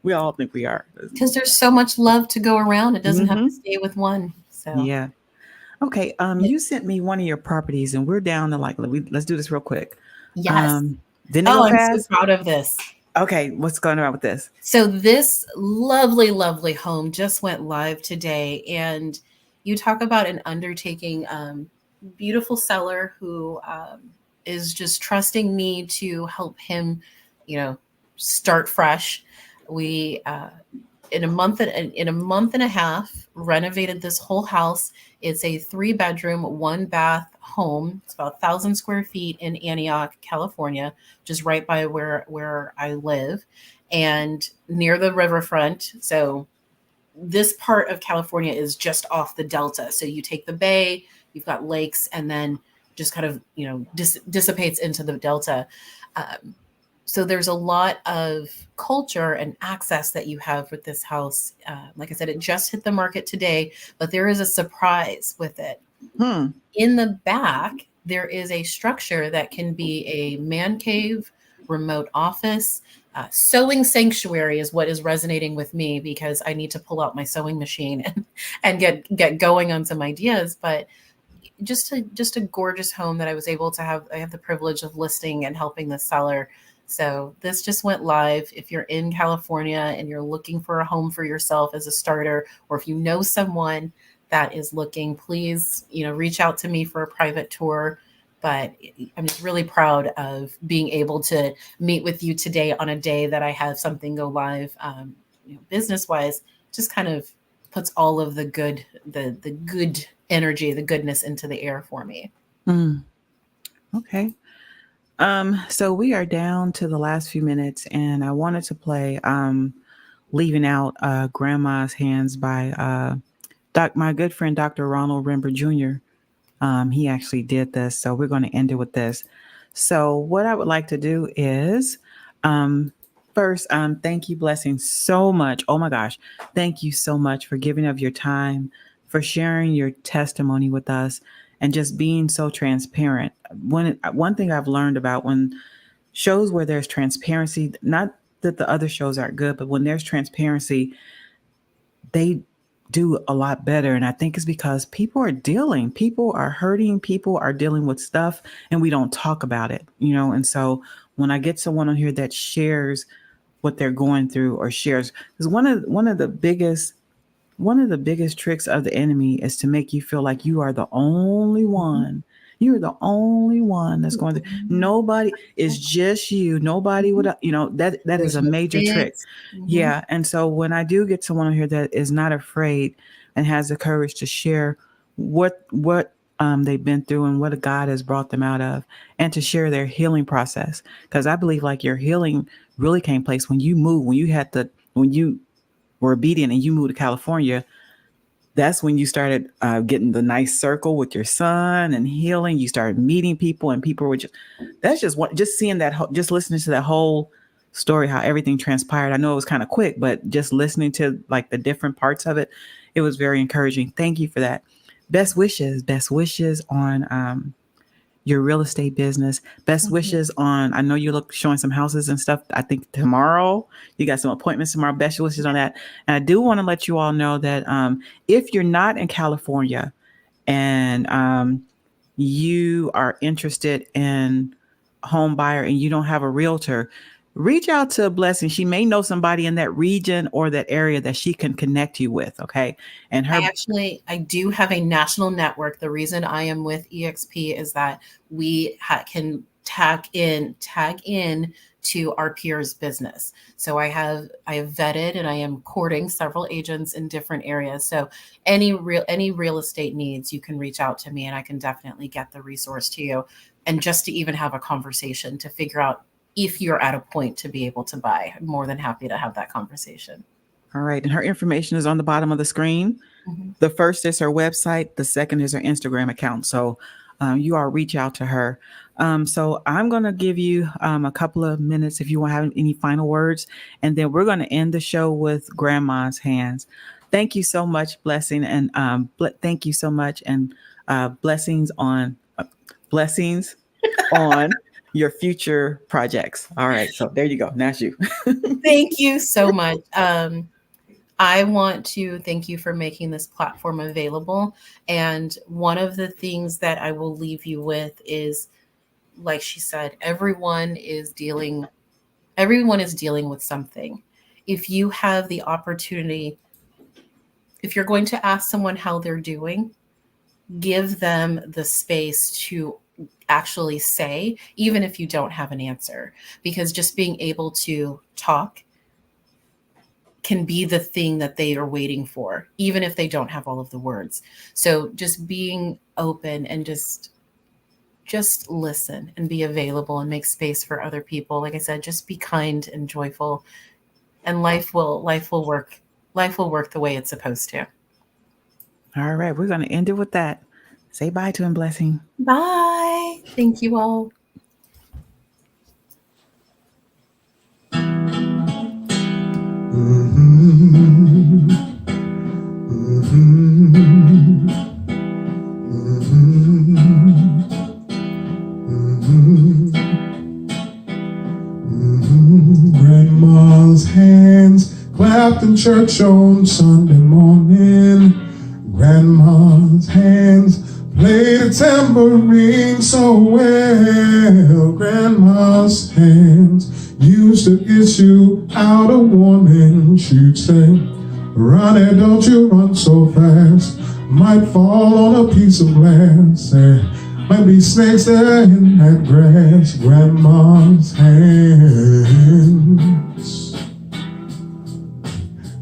We all think we are. Because there's so much love to go around. It doesn't have to stay with one. So yeah. Okay. You sent me one of your properties, and we're down to let's do this real quick. Yes. Didn't it go fast? I'm so proud of this. Okay. What's going on with this? So this lovely, lovely home just went live today. And you talk about an undertaking, beautiful seller who is just trusting me to help him, start fresh. We in a month and a half renovated this whole house. It's a 3-bedroom, 1-bath home. It's about 1,000 square feet in Antioch, California, just right by where I live, and near the riverfront. So this part of California is just off the Delta. So you take the bay, you've got lakes, and then just kind of, dissipates into the Delta. So there's a lot of culture and access that you have with this house. Like I said, it just hit the market today, but there is a surprise with it. In the back, there is a structure that can be a man cave, remote office, sewing sanctuary is what is resonating with me, because I need to pull out my sewing machine and get going on some ideas. But just a gorgeous home that I was able to have. I have the privilege of listing and helping the seller. So this just went live. If you're in California and you're looking for a home for yourself as a starter, or if you know someone that is looking, please, reach out to me for a private tour. But I'm just really proud of being able to meet with you today on a day that I have something go live. Business wise, just kind of puts all of the good energy, the goodness into the air for me. Okay. So we are down to the last few minutes, and I wanted to play Leaving Out Grandma's Hands by my good friend Dr. Ronald Rember Jr. He actually did this, so we're going to end it with this. So what I would like to do is first, thank you, Blessing, so much. Oh my gosh, thank you so much for giving of your time, for sharing your testimony with us, and just being so transparent. One thing I've learned about when shows where there's transparency, not that the other shows aren't good, but when there's transparency, they do a lot better. And I think it's because people are hurting, people are dealing with stuff, and we don't talk about it, And so when I get someone on here that shares what they're going through, or shares, because one of the biggest tricks of the enemy is to make you feel like you are the only one. You're the only one that's going through. Nobody is, just you. Nobody would, that is a major trick. Yeah. And so when I do get someone on here that is not afraid and has the courage to share what they've been through and what God has brought them out of, and to share their healing process, because I believe like your healing really came place when you moved, when you were obedient and you moved to California. That's when you started getting the nice circle with your son and healing. You started meeting people, and people were just seeing that, just listening to that whole story, how everything transpired. I know it was kind of quick, but just listening to like the different parts of it, it was very encouraging. Thank you for that. Best wishes on your real estate business. Best wishes on, I know you're showing some houses and stuff. I think tomorrow you got some appointments tomorrow. Best wishes on that. And I do want to let you all know that if you're not in California and you are interested in a home buyer and you don't have a realtor, reach out to Blessing. She may know somebody in that region or that area that she can connect you with. Okay. And I do have a national network. The reason I am with EXP is that we can tag in to our peers' business. So I have vetted and I am courting several agents in different areas. So any real estate needs, you can reach out to me and I can definitely get the resource to you. And just to even have a conversation to figure out if you're at a point to be able to buy. I'm more than happy to have that conversation. All right. And her information is on the bottom of the screen. The first is her website. The second is her Instagram account. So you all reach out to her. So I'm going to give you a couple of minutes if you want to have any final words. And then we're going to end the show with Grandma's Hands. Thank you so much, Blessing. And thank you so much. And blessings on your future projects. All right. So there you go. Now it's you. Thank you so much. I want to thank you for making this platform available. And one of the things that I will leave you with is, like she said, everyone is dealing with something. If you have the opportunity, if you're going to ask someone how they're doing, give them the space to actually say, even if you don't have an answer, because just being able to talk can be the thing that they are waiting for, even if they don't have all of the words. So just being open and just listen and be available and make space for other people. Like I said, just be kind and joyful, and life will work the way it's supposed to. All right. We're going to end it with that. Say bye to him, Blessing. Bye. Thank you all. Grandma's hands clapped in church on Sunday morning. Grandma's hands played remembering so well, Grandma's hands used to issue out a warning. She'd say, Ronnie, don't you run so fast, might fall on a piece of glass. There might be snakes there in that grass. Grandma's hands,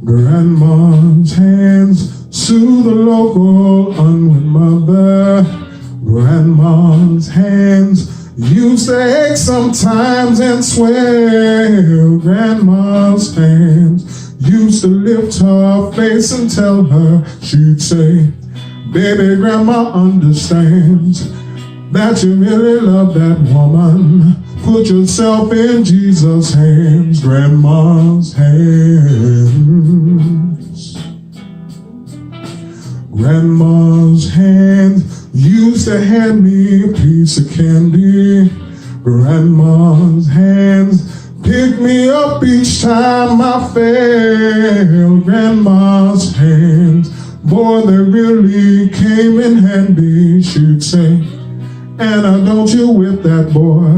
Grandma's hands soothe the local unwed mother. Grandma's hands used to ache sometimes and swell. Grandma's hands used to lift her face and tell her, she'd say, baby, Grandma understands that you really love that woman. Put yourself in Jesus' hands. Grandma's hands, Grandma's hands used to hand me a piece of candy. Grandma's hands pick me up each time I fail. Grandma's hands, boy, they really came in handy. She'd say, Anna, don't you whip that boy.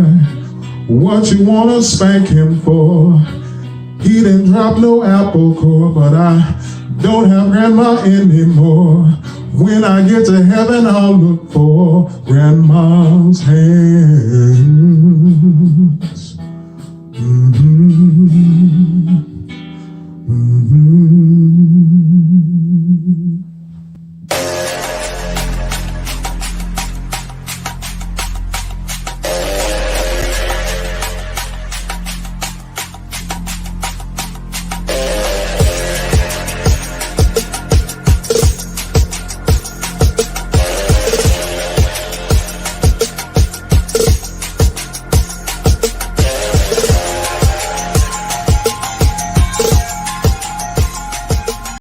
What you wanna spank him for? He didn't drop no apple core, but I don't have Grandma anymore. When I get to heaven, I'll look for Grandma's hands. Mm-hmm.